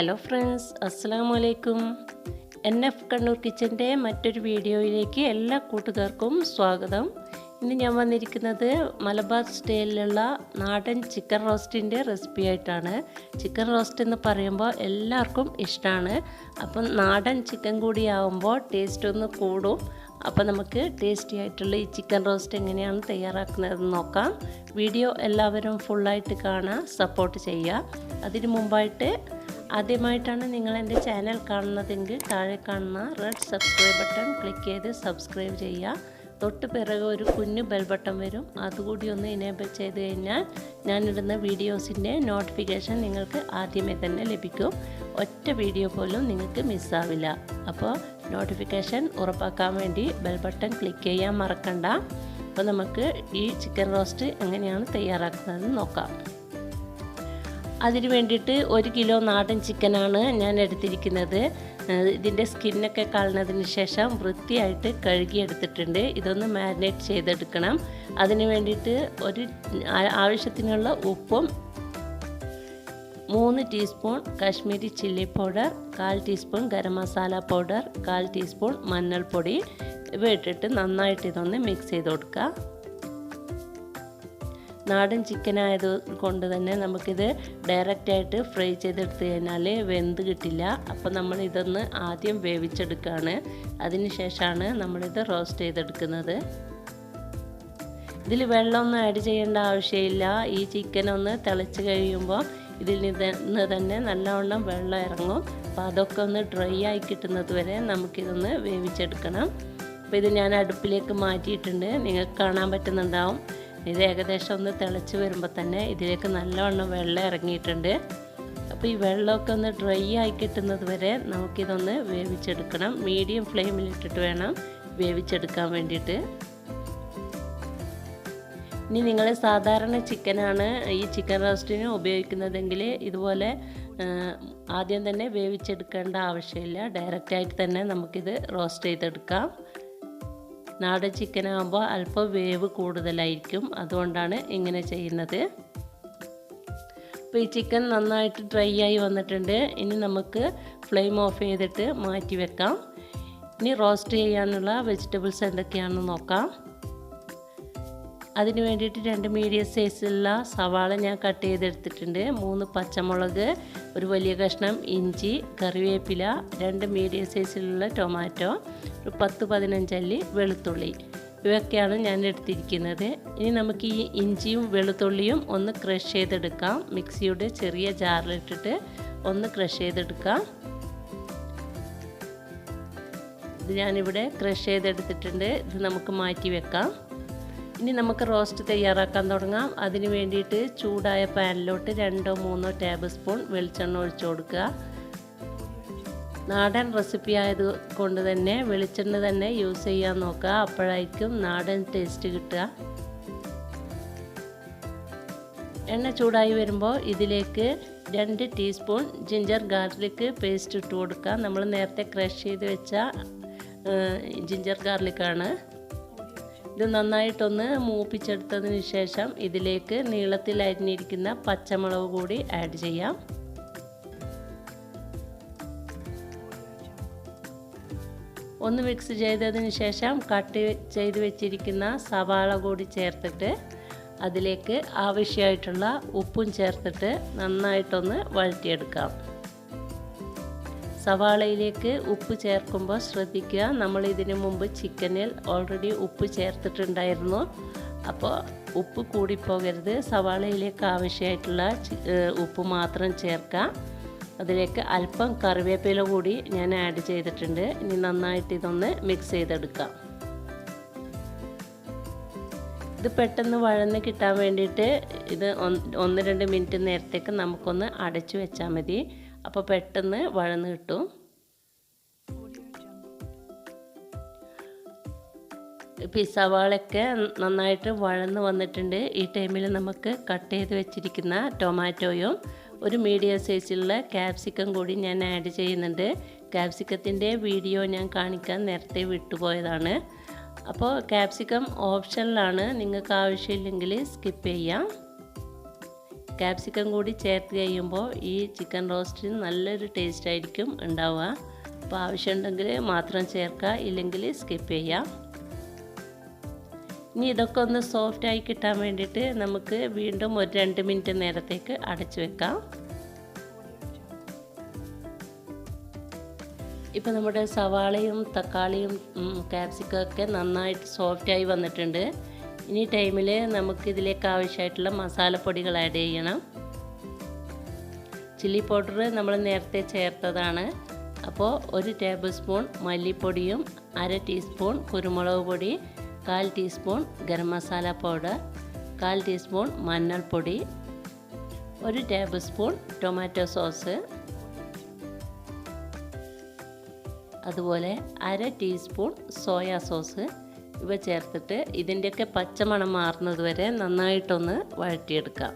Hello friends, അസ്സലാമു അലൈക്കും. NF Kannur കിച്ചൻ്റെ മറ്റൊരു വീഡിയോയിലേക്ക് എല്ലാ കൂട്ടുകാർക്കും സ്വാഗതം. ഇന്ന് ഞാൻ വന്നിരിക്കുന്നത് മലബാർ സ്റ്റൈലിലുള്ള നാടൻ ചിക്കൻ റോസ്റ്റിൻ്റെ റെസിപ്പി ആയിട്ടാണ്. ചിക്കൻ റോസ്റ്റ് എന്ന് പറയുമ്പോൾ എല്ലാവർക്കും ഇഷ്ടമാണ്. അപ്പം നാടൻ ചിക്കൻ കൂടി ആകുമ്പോൾ ടേസ്റ്റ് ഒന്ന് കൂടും. അപ്പോൾ നമുക്ക് ടേസ്റ്റി ആയിട്ടുള്ള ഈ ചിക്കൻ റോസ്റ്റ് എങ്ങനെയാണ് തയ്യാറാക്കുന്നതെന്ന് നോക്കാം. വീഡിയോ എല്ലാവരും ഫുള്ളായിട്ട് കാണുക, സപ്പോർട്ട് ചെയ്യുക. അതിന് മുമ്പായിട്ട് ആദ്യമായിട്ടാണ് നിങ്ങൾ എൻ്റെ ചാനൽ കാണുന്നതെങ്കിൽ താഴെ കാണുന്ന റെഡ് സബ്സ്ക്രൈബ് ബട്ടൺ ക്ലിക്ക് ചെയ്ത് സബ്സ്ക്രൈബ് ചെയ്യുക. തൊട്ട് പിറകെ ഒരു കുഞ്ഞു ബെൽ ബട്ടൺ വരും, അതുകൂടി ഒന്ന് ഇനേബിൾ ചെയ്ത് കഴിഞ്ഞാൽ ഞാനിടുന്ന വീഡിയോസിൻ്റെ നോട്ടിഫിക്കേഷൻ നിങ്ങൾക്ക് ആദ്യമേ തന്നെ ലഭിക്കും. ഒറ്റ വീഡിയോ പോലും നിങ്ങൾക്ക് മിസ്സാവില്ല. അപ്പോൾ നോട്ടിഫിക്കേഷൻ ഉറപ്പാക്കാൻ വേണ്ടി ബെൽ ബട്ടൺ ക്ലിക്ക് ചെയ്യാൻ മറക്കണ്ട. അപ്പോൾ നമുക്ക് ഈ ചിക്കൻ റോസ്റ്റ് എങ്ങനെയാണ് തയ്യാറാക്കുന്നതെന്ന് നോക്കാം. അതിന് വേണ്ടിയിട്ട് 1 കിലോ നാടൻ ചിക്കനാണ് ഞാൻ എടുത്തിരിക്കുന്നത്. ഇതിൻ്റെ സ്കിന്നൊക്കെ കളഞ്ഞതിന് ശേഷം വൃത്തിയായിട്ട് കഴുകിയെടുത്തിട്ടുണ്ട്. ഇതൊന്ന് മാരിനേറ്റ് ചെയ്തെടുക്കണം. അതിന് വേണ്ടിയിട്ട് ആവശ്യത്തിനുള്ള ഉപ്പും 3 teaspoon Kashmiri chilli powder, 1/4 teaspoon garam masala powder, 1/4 teaspoon മഞ്ഞൾപ്പൊടി ഇവ ഇട്ടിട്ട് നന്നായിട്ട് ഇതൊന്ന് മിക്സ് ചെയ്ത് കൊടുക്കുക. നാടൻ ചിക്കൻ ആയത് കൊണ്ട് തന്നെ നമുക്കിത് ഡയറക്റ്റായിട്ട് ഫ്രൈ ചെയ്തെടുത്ത് കഴിഞ്ഞാൽ വെന്ത് കിട്ടില്ല. അപ്പോൾ നമ്മൾ ഇതൊന്ന് ആദ്യം വേവിച്ചെടുക്കുകയാണ്. അതിന് ശേഷമാണ് നമ്മളിത് റോസ്റ്റ് ചെയ്തെടുക്കുന്നത്. ഇതിൽ വെള്ളമൊന്നും ആഡ് ചെയ്യേണ്ട ആവശ്യമില്ല. ഈ ചിക്കൻ ഒന്ന് തിളച്ച് കഴിയുമ്പോൾ ഇതിൽ നിന്ന് തന്നെ നല്ലവണ്ണം വെള്ളം ഇറങ്ങും. അപ്പോൾ അതൊക്കെ ഒന്ന് ഡ്രൈ ആയി കിട്ടുന്നത് വരെ നമുക്കിതൊന്ന് വേവിച്ചെടുക്കണം. അപ്പോൾ ഇത് ഞാൻ അടുപ്പിലേക്ക് മാറ്റിയിട്ടുണ്ട്. നിങ്ങൾക്ക് കാണാൻ പറ്റുന്നുണ്ടാവും. ഇത് ഏകദേശം ഒന്ന് തിളച്ച് വരുമ്പോൾ തന്നെ ഇതിലേക്ക് നല്ലവണ്ണം വെള്ളം ഇറങ്ങിയിട്ടുണ്ട്. അപ്പോൾ ഈ വെള്ളമൊക്കെ ഒന്ന് ഡ്രൈ ആയി കിട്ടുന്നത് വരെ നമുക്കിതൊന്ന് വേവിച്ചെടുക്കണം. മീഡിയം ഫ്ലെയിമിലിട്ടിട്ട് വേണം വേവിച്ചെടുക്കാൻ വേണ്ടിയിട്ട്. ഇനി നിങ്ങൾ സാധാരണ ചിക്കനാണ് ഈ ചിക്കൻ റോസ്റ്റിന് ഉപയോഗിക്കുന്നതെങ്കിൽ ഇതുപോലെ ആദ്യം തന്നെ വേവിച്ചെടുക്കേണ്ട ആവശ്യമില്ല. ഡയറക്റ്റായിട്ട് തന്നെ നമുക്കിത് റോസ്റ്റ് ചെയ്തെടുക്കാം. നാടൻ ചിക്കൻ ആകുമ്പോൾ അല്പം വേവ് കൂടുതലായിരിക്കും, അതുകൊണ്ടാണ് ഇങ്ങനെ ചെയ്യുന്നത്. അപ്പോൾ ഈ ചിക്കൻ നന്നായിട്ട് ഡ്രൈ ആയി വന്നിട്ടുണ്ട്. ഇനി നമുക്ക് ഫ്ലെയിം ഓഫ് ചെയ്തിട്ട് മാറ്റി വെക്കാം. ഇനി റോസ്റ്റ് ചെയ്യാനുള്ള വെജിറ്റബിൾസ് എന്തൊക്കെയാണെന്ന് നോക്കാം. അതിന് വേണ്ടിയിട്ട് 2 മീഡിയം സൈസിലുള്ള സവാള ഞാൻ കട്ട് ചെയ്തെടുത്തിട്ടുണ്ട്. 3 പച്ചമുളക്, ഒരു വലിയ കഷ്ണം ഇഞ്ചി, കറിവേപ്പില, 2 മീഡിയം സൈസിലുള്ള ടൊമാറ്റോ, ഒരു 10-15 അല്ലി വെളുത്തുള്ളി, ഇവയൊക്കെയാണ് ഞാൻ എടുത്തിരിക്കുന്നത്. ഇനി നമുക്ക് ഈ ഇഞ്ചിയും വെളുത്തുള്ളിയും ഒന്ന് ക്രഷ് ചെയ്തെടുക്കാം. മിക്സിയുടെ ചെറിയ ജാറിലിട്ടിട്ട് ഒന്ന് ക്രഷ് ചെയ്തെടുക്കാം. ഇത് ഞാനിവിടെ ക്രഷ് ചെയ്തെടുത്തിട്ടുണ്ട്. ഇത് നമുക്ക് മാറ്റി വെക്കാം. ഇനി നമുക്ക് റോസ്റ്റ് തയ്യാറാക്കാൻ തുടങ്ങാം. അതിന് വേണ്ടിയിട്ട് ചൂടായ പാനിലോട്ട് 2-3 ടേബിൾ സ്പൂൺ വെളിച്ചെണ്ണ ഒഴിച്ചു കൊടുക്കുക. നാടൻ റെസിപ്പി ആയത് കൊണ്ട് തന്നെ വെളിച്ചെണ്ണ തന്നെ യൂസ് ചെയ്യാൻ നോക്കുക. അപ്പോഴായിരിക്കും നാടൻ ടേസ്റ്റ് കിട്ടുക. എണ്ണ ചൂടായി വരുമ്പോൾ ഇതിലേക്ക് 2 ടീസ്പൂൺ ജിഞ്ചർ ഗാർലിക് പേസ്റ്റ് ഇട്ട് കൊടുക്കുക. നമ്മൾ നേരത്തെ ക്രഷ് ചെയ്ത് വെച്ച ജിഞ്ചർ ഗാർലിക്കാണ്. ഇത് നന്നായിട്ടൊന്ന് മൂപ്പിച്ചെടുത്തതിന് ശേഷം ഇതിലേക്ക് നീളത്തിൽ അരിഞ്ഞിരിക്കുന്ന പച്ചമുളക് കൂടി ആഡ് ചെയ്യാം. ഒന്ന് മിക്സ് ചെയ്തതിന് ശേഷം കട്ട് ചെയ്ത് വെച്ചിരിക്കുന്ന സവാള കൂടി ചേർത്തിട്ട് അതിലേക്ക് ആവശ്യമായിട്ടുള്ള ഉപ്പും ചേർത്തിട്ട് നന്നായിട്ടൊന്ന് വഴറ്റിയെടുക്കാം. സവാളയിലേക്ക് ഉപ്പ് ചേർക്കുമ്പോൾ ശ്രദ്ധിക്കുക, നമ്മൾ ഇതിനു മുമ്പ് ചിക്കനിൽ ഓൾറെഡി ഉപ്പ് ചേർത്തിട്ടുണ്ടായിരുന്നു. അപ്പോൾ ഉപ്പ് കൂടിപ്പോകരുത്. സവാളയിലേക്ക് ആവശ്യമായിട്ടുള്ള ഉപ്പ് മാത്രം ചേർക്കാം. അതിലേക്ക് അല്പം കറിവേപ്പില കൂടി ഞാൻ ആഡ് ചെയ്തിട്ടുണ്ട്. ഇനി നന്നായിട്ട് ഇതൊന്ന് മിക്സ് ചെയ്തെടുക്കാം. ഇത് പെട്ടെന്ന് വഴന്ന് കിട്ടാൻ വേണ്ടിയിട്ട് ഇത് 1-2 മിനിറ്റ് നേരത്തേക്ക് നമുക്കൊന്ന് അടച്ചു വെച്ചാൽ മതി. അപ്പോൾ പെട്ടെന്ന് വഴന്ന് കിട്ടും. ഇപ്പോൾ ഈ സവാളയൊക്കെ നന്നായിട്ട് വഴന്ന് വന്നിട്ടുണ്ട്. ഈ ടൈമിൽ നമുക്ക് കട്ട് ചെയ്ത് വെച്ചിരിക്കുന്ന ടൊമാറ്റോയും ഒരു മീഡിയം സൈസിലുള്ള ക്യാപ്സിക്കം കൂടി ഞാൻ ആഡ് ചെയ്യുന്നുണ്ട്. ക്യാപ്സിക്കത്തിൻ്റെ വീഡിയോ ഞാൻ കാണിക്കാൻ നേരത്തെ വിട്ടുപോയതാണ്. അപ്പോൾ ക്യാപ്സിക്കം ഓപ്ഷനിലാണ്, നിങ്ങൾക്ക് ആവശ്യമില്ലെങ്കിൽ സ്കിപ്പ് ചെയ്യാം. ക്യാപ്സിക്കം കൂടി ചേർത്ത് കഴിയുമ്പോൾ ഈ ചിക്കൻ റോസ്റ്റിന് നല്ലൊരു ടേസ്റ്റ് ആയിരിക്കും ഉണ്ടാവുക. അപ്പോൾ ആവശ്യമുണ്ടെങ്കിൽ മാത്രം ചേർക്കുക, ഇല്ലെങ്കിൽ സ്കിപ്പ് ചെയ്യാം. ഇനി ഇതൊക്കെ ഒന്ന് സോഫ്റ്റായി കിട്ടാൻ വേണ്ടിയിട്ട് നമുക്ക് വീണ്ടും ഒരു 2 മിനിറ്റ് നേരത്തേക്ക് അടച്ചു വെക്കാം. ഇപ്പോൾ നമ്മുടെ സവാളയും തക്കാളിയും ക്യാപ്സിക്കമൊക്കെ നന്നായിട്ട് സോഫ്റ്റായി വന്നിട്ടുണ്ട്. ഇനി ടൈമിൽ നമുക്കിതിലേക്ക് ആവശ്യമായിട്ടുള്ള മസാലപ്പൊടികൾ ആഡ് ചെയ്യണം. ചില്ലി പൗഡർ നമ്മൾ നേരത്തെ ചേർത്തതാണ്. അപ്പോൾ 1 ടേബിൾ സ്പൂൺ മല്ലിപ്പൊടിയും 1/2 ടീസ്പൂൺ കുരുമുളക് പൊടി, 1/4 teaspoon garam masala powder, 1/4 teaspoon മഞ്ഞൾപ്പൊടി, 1 ടേബിൾ സ്പൂൺ ടൊമാറ്റോ സോസ്, അതുപോലെ 1/2 ടീസ്പൂൺ സോയാ സോസ്. ഇവ ചേർത്തിട്ട് ഇതിൻ്റെയൊക്കെ പച്ചമണം മാറുന്നത് വരെ നന്നായിട്ടൊന്ന് വഴറ്റിയെടുക്കാം.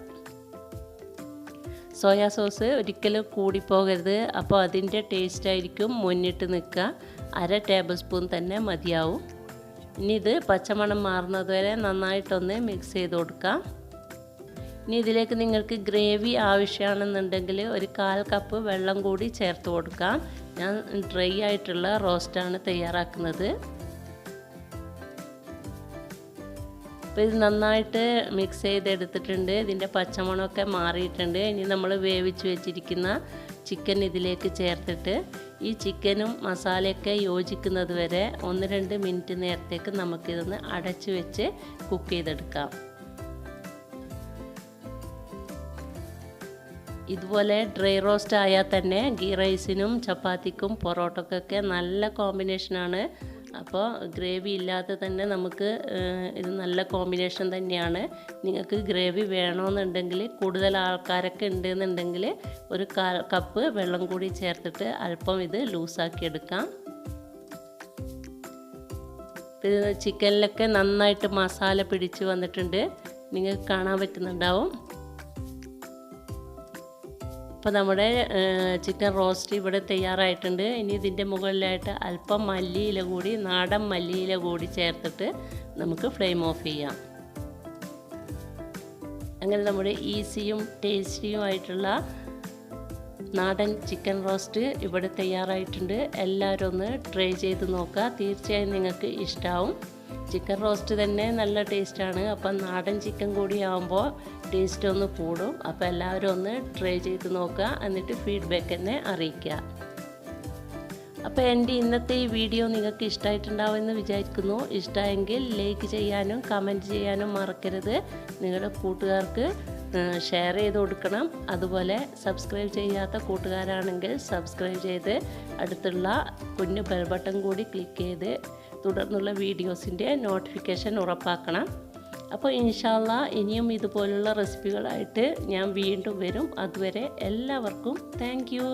സോയാ സോസ് ഒരിക്കലും കൂടിപ്പോകരുത്, അപ്പോൾ അതിൻ്റെ ടേസ്റ്റ് ആയിരിക്കും മുന്നിട്ട് നിൽക്കുക. 1/2 ടേബിൾ സ്പൂൺ തന്നെ മതിയാവും. ഇനി ഇത് പച്ചമണം മാറുന്നത് വരെ നന്നായിട്ടൊന്ന് മിക്സ് ചെയ്ത് കൊടുക്കാം. ഇനി ഇതിലേക്ക് നിങ്ങൾക്ക് ഗ്രേവി ആവശ്യമാണെന്നുണ്ടെങ്കിൽ ഒരു 1/4 കപ്പ് വെള്ളം കൂടി ചേർത്ത് കൊടുക്കാം. ഞാൻ ഡ്രൈ ആയിട്ടുള്ള റോസ്റ്റാണ് തയ്യാറാക്കുന്നത്. അപ്പോൾ ഇത് നന്നായിട്ട് മിക്സ് ചെയ്തെടുത്തിട്ടുണ്ട്. ഇതിൻ്റെ പച്ചമണമൊക്കെ മാറിയിട്ടുണ്ട്. ഇനി നമ്മൾ വേവിച്ച് വെച്ചിരിക്കുന്ന ചിക്കൻ ഇതിലേക്ക് ചേർത്തിട്ട് ഈ ചിക്കനും മസാലയൊക്കെ യോജിക്കുന്നത് വരെ 1-2 മിനിറ്റ് നേരത്തേക്ക് നമുക്കിതൊന്ന് അടച്ചു വെച്ച് കുക്ക് ചെയ്തെടുക്കാം. ഇതുപോലെ ഡ്രൈ റോസ്റ്റ് ആയാൽ തന്നെ ഗീ റൈസിനും ചപ്പാത്തിക്കും പൊറോട്ടക്കൊക്കെ നല്ല കോമ്പിനേഷനാണ്. അപ്പോൾ ഗ്രേവി ഇല്ലാതെ തന്നെ നമുക്ക് ഇത് നല്ല കോമ്പിനേഷൻ തന്നെയാണ്. നിങ്ങൾക്ക് ഗ്രേവി വേണമെന്നുണ്ടെങ്കിൽ കൂടുതൽ ആൾക്കാരൊക്കെ ഉണ്ടെന്നുണ്ടെങ്കിൽ ഒരു 1/4 കപ്പ് വെള്ളം കൂടി ചേർത്തിട്ട് അല്പം ഇത് ലൂസാക്കി എടുക്കാം. ഇത് ചിക്കനിലൊക്കെ നന്നായിട്ട് മസാല പിടിച്ച് വന്നിട്ടുണ്ട്, നിങ്ങൾക്ക് കാണാൻ പറ്റുന്നുണ്ടാവും. അപ്പോൾ നമ്മുടെ ചിക്കൻ റോസ്റ്റ് ഇവിടെ തയ്യാറായിട്ടുണ്ട്. ഇനി ഇതിൻ്റെ മുകളിലായിട്ട് അല്പം മല്ലിയില കൂടി, നാടൻ മല്ലിയില കൂടി ചേർത്തിട്ട് നമുക്ക് ഫ്ലെയിം ഓഫ് ചെയ്യാം. അങ്ങനെ നമ്മുടെ ഈസിയും ടേസ്റ്റിയുമായിട്ടുള്ള നാടൻ ചിക്കൻ റോസ്റ്റ് ഇവിടെ തയ്യാറായിട്ടുണ്ട്. എല്ലാവരും ഒന്ന് ട്രൈ ചെയ്ത് നോക്കുക, തീർച്ചയായും നിങ്ങൾക്ക് ഇഷ്ടമാവും. ചിക്കൻ റോസ്റ്റ് തന്നെ നല്ല ടേസ്റ്റാണ്. അപ്പം നാടൻ ചിക്കൻ കൂടി ആകുമ്പോൾ ടേസ്റ്റ് ഒന്ന് കൂടും. അപ്പോൾ എല്ലാവരും ഒന്ന് ട്രൈ ചെയ്ത് നോക്കുക, എന്നിട്ട് ഫീഡ്ബാക്ക് എന്നെ അറിയിക്കുക. അപ്പോൾ എൻ്റെ ഇന്നത്തെ ഈ വീഡിയോ നിങ്ങൾക്ക് ഇഷ്ടമായിട്ടുണ്ടാവുമെന്ന് വിചാരിക്കുന്നു. ഇഷ്ടമായെങ്കിൽ ലൈക്ക് ചെയ്യാനും കമൻറ്റ് ചെയ്യാനും മറക്കരുത്. നിങ്ങളുടെ കൂട്ടുകാർക്ക് ഷെയർ ചെയ്ത് കൊടുക്കണം. അതുപോലെ സബ്സ്ക്രൈബ് ചെയ്യാത്ത കൂട്ടുകാരാണെങ്കിൽ സബ്സ്ക്രൈബ് ചെയ്ത് അടുത്തുള്ള കുഞ്ഞു ബെൽ ബട്ടൺ കൂടി ക്ലിക്ക് ചെയ്ത് തുടർന്നുള്ള വീഡിയോസിൻ്റെ നോട്ടിഫിക്കേഷൻ ഉറപ്പാക്കണം. അപ്പോൾ ഇൻഷാ അല്ലാഹ് ഇനിയും ഇതുപോലുള്ള റെസിപ്പികളായിട്ട് ഞാൻ വീണ്ടും വരും. അതുവരെ എല്ലാവർക്കും താങ്ക് യു.